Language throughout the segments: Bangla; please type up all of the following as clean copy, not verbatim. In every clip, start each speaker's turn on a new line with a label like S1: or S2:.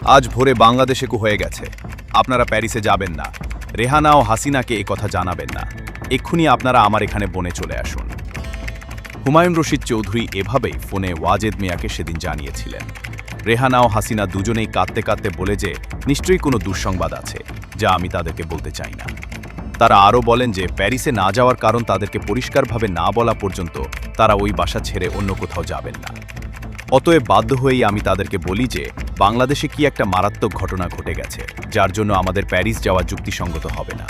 S1: আজ ভোরে বাংলাদেশে হয়ে গেছে। আপনারা প্যারিসে যাবেন না। রেহানা ও হাসিনাকে এই কথা জানাবেন না। এক্ষুনি আপনারা আমার এখানে বনে চলে আসুন। হুমায়ুন রশিদ চৌধুরী এভাবেই ফোনে ওয়াজেদ মিয়াকে সেদিন জানিয়েছিলেন। রেহানা ও হাসিনা দুজনেই কাঁদতে কাঁদতে বলে যে নিশ্চয়ই কোনো দুঃসংবাদ আছে, যা আমি তাদেরকে বলতে চাই না। তারা আরও বলেন যে প্যারিসে না যাওয়ার কারণ তাদেরকে পরিষ্কারভাবে না বলা পর্যন্ত তারা ওই বাসা ছেড়ে অন্য কোথাও যাবেন না। অতএব বাধ্য হয়েই আমি তাদেরকে বলি যে বাংলাদেশে কি একটা মারাত্মক ঘটনা ঘটে গেছে, যার জন্য আমাদের প্যারিস যাওয়া যুক্তিসঙ্গত হবে না।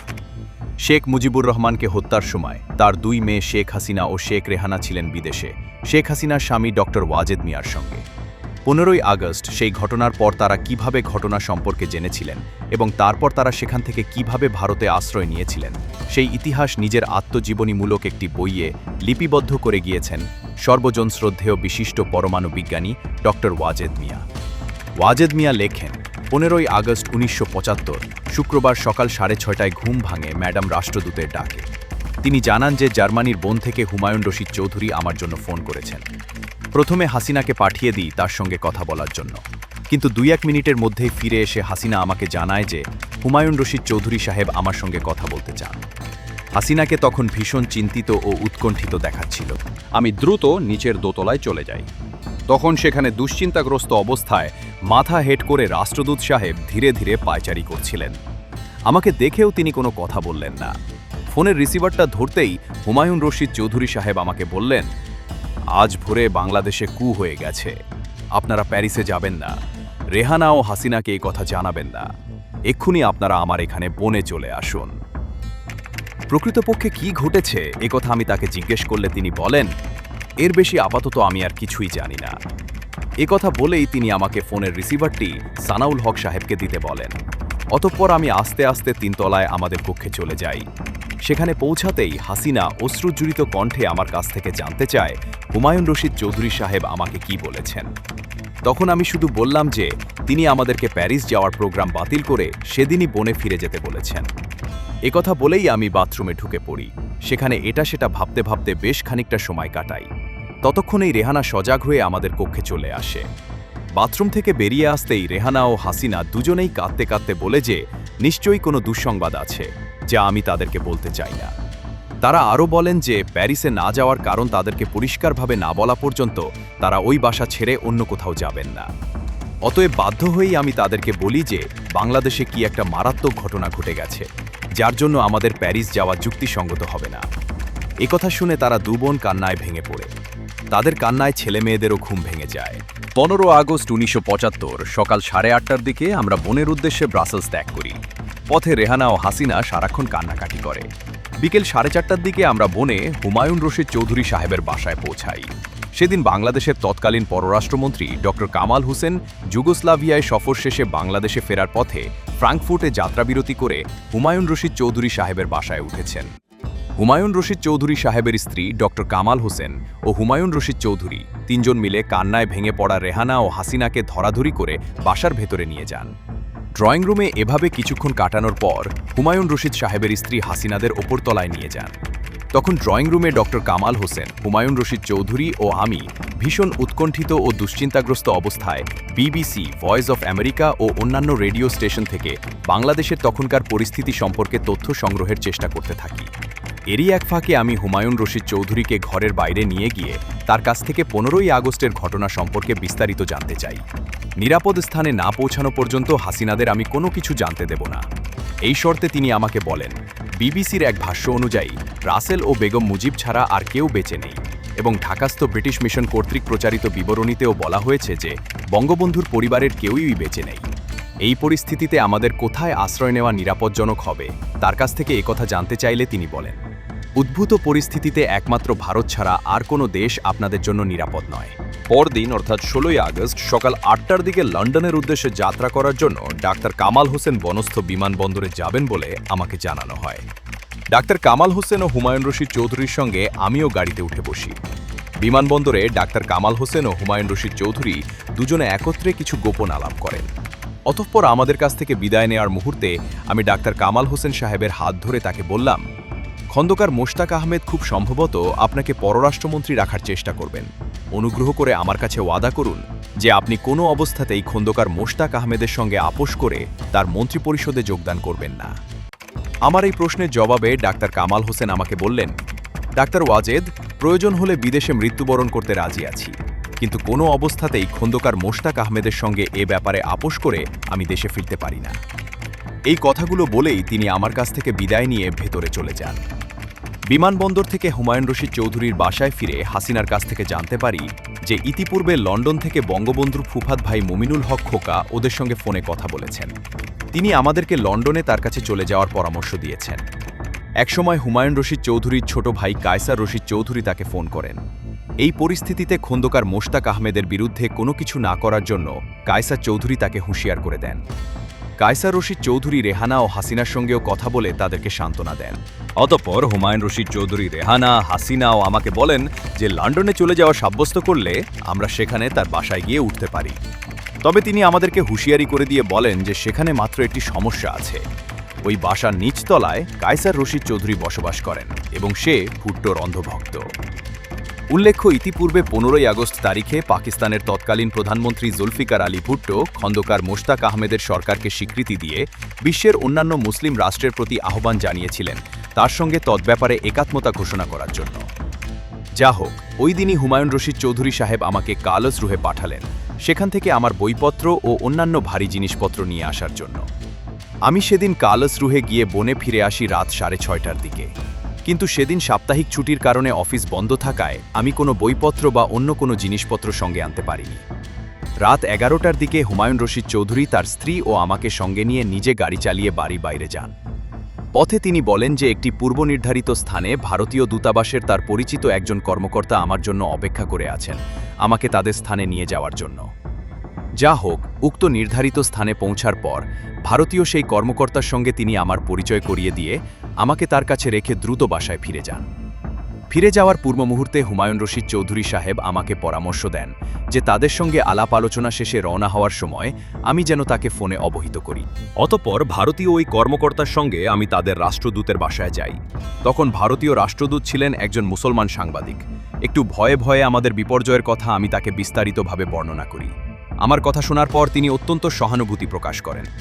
S1: শেখ মুজিবুর রহমানকে হত্যার সময় তার দুই মেয়ে শেখ হাসিনা ও শেখ রেহানা ছিলেন বিদেশে, শেখ হাসিনার স্বামী ডক্টর ওয়াজেদ মিয়ার সঙ্গে। 15ই আগস্ট সেই ঘটনার পর তারা কিভাবে ঘটনা সম্পর্কে জেনেছিলেন এবং তারপর তারা সেখান থেকে কিভাবে ভারতে আশ্রয় নিয়েছিলেন, সেই ইতিহাস নিজের আত্মজীবনীমূলক একটি বইয়ে লিপিবদ্ধ করে গিয়েছেন সর্বজন শ্রদ্ধেয় বিশিষ্ট পরমাণু বিজ্ঞানী ডক্টর ওয়াজেদ মিয়া। ওয়াজেদ মিয়া লেখেন, 15ই আগস্ট 1975 শুক্রবার সকাল 6:30টায় ঘুম ভাঙে ম্যাডাম রাষ্ট্রদূতের ডাকে। তিনি জানান যে জার্মানির বোন থেকে হুমায়ুন রশিদ চৌধুরী আমার জন্য ফোন করেছেন। প্রথমে হাসিনাকে পাঠিয়ে দিই তার সঙ্গে কথা বলার জন্য, কিন্তু 2-1 মিনিটের মধ্যেই ফিরে এসে হাসিনা আমাকে জানায় যে হুমায়ুন রশিদ চৌধুরী সাহেব আমার সঙ্গে কথা বলতে চান। হাসিনাকে তখন ভীষণ চিন্তিত ও উৎকণ্ঠিত দেখাচ্ছিল। আমি দ্রুত নিচের দোতলায় চলে যাই। তখন সেখানে দুশ্চিন্তাগ্রস্ত অবস্থায় মাথা হেট করে রাষ্ট্রদূত সাহেব ধীরে ধীরে পায়চারি করছিলেন। আমাকে দেখেও তিনি কোনো কথা বললেন না। ফোনের রিসিভারটা ধরতেই হুমায়ুন রশিদ চৌধুরী সাহেব আমাকে বললেন, আজ ভোরে বাংলাদেশে হয়ে গেছে। আপনারা প্যারিসে যাবেন না। রেহানা ও হাসিনাকে এই কথা জানাবেন না। এক্ষুনি আপনারা আমার এখানে বনে চলে আসুন। প্রকৃতপক্ষে কি ঘটেছে এ কথা আমি তাকে জিজ্ঞেস করলে তিনি বলেন, এর বেশি আপাতত আমি আর কিছুই জানি না। এ কথা বলেই তিনি আমাকে ফোনের রিসিভারটি সানাউল হক সাহেবকে দিতে বলেন। অতঃপর আমি আস্তে আস্তে 3 তলায় আমাদের কক্ষে চলে যাই। সেখানে পৌঁছাতেই হাসিনা অশ্রুজড়িত কণ্ঠে আমার কাছ থেকে জানতে চায় হুমায়ুন রশিদ চৌধুরী সাহেব আমাকে কি বলেছেন। তখন আমি শুধু বললাম যে তিনি আমাদেরকে প্যারিস যাওয়ার প্রোগ্রাম বাতিল করে সেদিনই বনে ফিরে যেতে বলেছেন। একথা বলেই আমি বাথরুমে ঢুকে পড়ি। সেখানে এটা সেটা ভাবতে ভাবতে বেশ খানিকটা সময় কাটাই। ততক্ষণেই রেহানা সজাগ হয়ে আমাদের কক্ষে চলে আসে। বাথরুম থেকে বেরিয়ে আসতেই রেহানা ও হাসিনা দুজনেই কাঁদতে কাঁদতে বলে যে নিশ্চয়ই কোনো দুঃসংবাদ আছে, যা আমি তাদেরকে বলতে চাই না। তারা আরও বলেন যে প্যারিসে না যাওয়ার কারণ তাদেরকে পরিষ্কারভাবে না বলা পর্যন্ত তারা ওই বাসা ছেড়ে অন্য কোথাও যাবেন না। অতএব বাধ্য হয়েই আমি তাদেরকে বলি যে বাংলাদেশে কি একটা মারাত্মক ঘটনা ঘটে গেছে, যার জন্য আমাদের প্যারিস যাওয়া যুক্তিসঙ্গত হবে না। একথা শুনে তারা দুবোন কান্নায় ভেঙে পড়ে। তাদের কান্নায় ছেলে মেয়েদেরও ঘুম ভেঙে যায়। 15 আগস্ট 1975 সকাল 8:30টার দিকে আমরা বনের উদ্দেশ্যে ব্রাসেলস ত্যাগ করি। পথে রেহানা ও হাসিনা সারাক্ষণ কান্নাকাটি করে। বিকেল 4:30টার দিকে আমরা বনে হুমায়ুন রশিদ চৌধুরী সাহেবের বাসায় পৌঁছাই। সেদিন বাংলাদেশের তৎকালীন পররাষ্ট্রমন্ত্রী ডক্টর কামাল হোসেন যুগোস্লাভিয়ায় সফর শেষে বাংলাদেশে ফেরার পথে ফ্রাঙ্কফুর্টে যাত্রাবিরতি করে হুমায়ুন রশিদ চৌধুরী সাহেবের বাসায় উঠেছেন। হুমায়ুন রশিদ চৌধুরী সাহেবের স্ত্রী ডক্টর কামাল হোসেন ও হুমায়ুন রশিদ চৌধুরী 3 জন মিলে কান্নায় ভেঙে পড়া রেহানা ও হাসিনাকে ধরাধরি করে বাসার ভেতরে নিয়ে যান। ড্রয়িং রুমে এভাবে কিছুক্ষণ কাটানোর পর হুমায়ুন রশিদ সাহেবের স্ত্রী হাসিনাদের ওপরতলায় নিয়ে যান। তখন ড্রয়িং রুমে ডক্টর কামাল হোসেন, হুমায়ুন রশিদ চৌধুরী ও আমি ভীষণ উৎকণ্ঠিত ও দুশ্চিন্তাগ্রস্ত অবস্থায় বিবিসি, ভয়েস অফ আমেরিকা ও অন্যান্য রেডিও স্টেশন থেকে বাংলাদেশের তখনকার পরিস্থিতি সম্পর্কে তথ্য সংগ্রহের চেষ্টা করতে থাকি। এরই এক ফাঁকে আমি হুমায়ুন রশিদ চৌধুরীকে ঘরের বাইরে নিয়ে গিয়ে তার কাছ থেকে 15ই আগস্টের ঘটনা সম্পর্কে বিস্তারিত জানতে চাই। নিরাপদ স্থানে না পৌঁছানো পর্যন্ত হাসিনাদের আমি কোনো কিছু জানতে দেব না। এই শর্তে তিনি আমাকে বলেন, বিবিসির এক ভাষ্য অনুযায়ী রাসেল ও বেগম মুজিব ছাড়া আর কেউ বেঁচে নেই এবং ঢাকাস্থ ব্রিটিশ মিশন কর্তৃক প্রচারিত বিবরণীতেও বলা হয়েছে যে বঙ্গবন্ধুর পরিবারের কেউই বেঁচে নেই। এই পরিস্থিতিতে আমাদের কোথায় আশ্রয় নেওয়া নিরাপদজনক হবে তার কাছ থেকে একথা জানতে চাইলে তিনি বলেন, উদ্ভূত পরিস্থিতিতে একমাত্র ভারত ছাড়া আর কোনো দেশ আপনাদের জন্য নিরাপদ নয়। পরদিন অর্থাৎ 16ই আগস্ট সকাল 8টার দিকে লন্ডনের উদ্দেশ্যে যাত্রা করার জন্য ডাক্তার কামাল হোসেন বনস্থ বিমানবন্দরে যাবেন বলে আমাকে জানানো হয়। ডাক্তার কামাল হোসেন ও হুমায়ুন রশিদ চৌধুরীর সঙ্গে আমিও গাড়িতে উঠে বসি। বিমানবন্দরে ডাক্তার কামাল হোসেন ও হুমায়ুন রশিদ চৌধুরী দুজনে একত্রে কিছু গোপন আলাপ করেন। অতঃপর আমাদের কাছ থেকে বিদায় নেওয়ার মুহূর্তে আমি ডাক্তার কামাল হোসেন সাহেবের হাত ধরে তাকে বললাম, খন্দকার মোশতাক আহমেদ খুব সম্ভবত আপনাকে পররাষ্ট্রমন্ত্রী রাখার চেষ্টা করবেন। অনুগ্রহ করে আমার কাছে ওয়াদা করুন যে আপনি কোনো অবস্থাতেই খন্দকার মোশতাক আহমেদের সঙ্গে আপোষ করে তার মন্ত্রিপরিষদে যোগদান করবেন না। আমার এই প্রশ্নের জবাবে ডাক্তার কামাল হোসেন আমাকে বললেন, ডাক্তার ওয়াজেদ, প্রয়োজন হলে বিদেশে মৃত্যুবরণ করতে রাজি আছি, কিন্তু কোনো অবস্থাতেই খন্দকার মোশতাক আহমেদের সঙ্গে এ ব্যাপারে আপোষ করে আমি দেশে ফিরতে পারি না। এই কথাগুলো বলেই তিনি আমার কাছ থেকে বিদায় নিয়ে ভেতরে চলে যান। বিমানবন্দর থেকে হুমায়ুন রশিদ চৌধুরীর বাসায় ফিরে হাসিনার কাছ থেকে জানতে পারি যে ইতিপূর্বে লন্ডন থেকে বঙ্গবন্ধুর ফুফাত ভাই মুমিনুল হক খোকা ওদের সঙ্গে ফোনে কথা বলেছেন। তিনি আমাদেরকে লন্ডনে তার কাছে চলে যাওয়ার পরামর্শ দিয়েছেন। একসময় হুমায়ুন রশিদ চৌধুরীর ছোট ভাই কায়সার রশিদ চৌধুরী তাকে ফোন করেন। এই পরিস্থিতিতে খন্দকার মোশতাক আহমেদের বিরুদ্ধে কোনো কিছু না করার জন্য কায়সার চৌধুরী তাকে হুঁশিয়ার করে দেন। কায়সার রশিদ চৌধুরী রেহানা ও হাসিনার সঙ্গেও কথা বলে তাদেরকে সান্ত্বনা দেন। অতঃপর হুমায়ুন রশিদ চৌধুরী রেহানা, হাসিনাও আমাকে বলেন যে লন্ডনে চলে যাওয়া সাব্যস্ত করলে আমরা সেখানে তার বাসায় গিয়ে উঠতে পারি। তবে তিনি আমাদেরকে হুঁশিয়ারি করে দিয়ে বলেন যে সেখানে মাত্র একটি সমস্যা আছে। ওই বাসার নিচতলায় কায়সার রশিদ চৌধুরী বসবাস করেন এবং সে ভুট্টোর অন্ধভক্ত। উল্লেখ্য, ইতিপূর্বে 15 আগস্ট তারিখে পাকিস্তানের তৎকালীন প্রধানমন্ত্রী জুলফিকার আলী ভুট্টো খন্দকার মোশতাক আহমেদের সরকারকে স্বীকৃতি দিয়ে বিশ্বের অন্যান্য মুসলিম রাষ্ট্রের প্রতি আহ্বান জানিয়েছিলেন তার সঙ্গে তদ্ব্যাপারে একাত্মতা ঘোষণা করার জন্য। যা হোক, ওই দিনই হুমায়ুন রশিদ চৌধুরী সাহেব আমাকে কালসরুহে পাঠালেন, সেখান থেকে আমার বইপত্র ও অন্যান্য ভারী জিনিসপত্র নিয়ে আসার জন্য। আমি সেদিন কালসরুহে গিয়ে বনে ফিরে আসি রাত 6:30টার দিকে। কিন্তু সেদিন সাপ্তাহিক ছুটির কারণে অফিস বন্ধ থাকায় আমি কোনো বইপত্র বা অন্য কোনো জিনিসপত্র সঙ্গে আনতে পারিনি। রাত 11টার দিকে হুমায়ুন রশিদ চৌধুরী তার স্ত্রী ও আমাকে সঙ্গে নিয়ে নিজে গাড়ি চালিয়ে বাড়ি বাইরে যান। পথে তিনি বলেন যে একটি পূর্বনির্ধারিত স্থানে ভারতীয় দূতাবাসের তার পরিচিত একজন কর্মকর্তা আমার জন্য অপেক্ষা করে আছেন, আমাকে তাদের স্থানে নিয়ে যাওয়ার জন্য। যা হোক, উক্ত নির্ধারিত স্থানে পৌঁছার পর ভারতীয় সেই কর্মকর্তার সঙ্গে তিনি আমার পরিচয় করিয়ে দিয়ে আমাকে তার কাছে রেখে দ্রুত বাসায় ফিরে যান। ফিরে যাওয়ার পূর্ব মুহূর্তে হুমায়ুন রশিদ চৌধুরী সাহেব আমাকে পরামর্শ দেন যে তাদের সঙ্গে আলাপ আলোচনা শেষে রওনা হওয়ার সময় আমি যেন তাকে ফোনে অবহিত করি। অতঃপর ভারতীয় ওই কর্মকর্তার সঙ্গে আমি তাদের রাষ্ট্রদূতের বাসায় যাই। তখন ভারতীয় রাষ্ট্রদূত ছিলেন একজন মুসলমান সাংবাদিক। একটু ভয়ে ভয়ে আমাদের বিপর্যয়ের কথা আমি তাকে বিস্তারিতভাবে বর্ণনা করি। আমার কথা শোনার পর তিনি অত্যন্ত সহানুভূতি প্রকাশ করেন।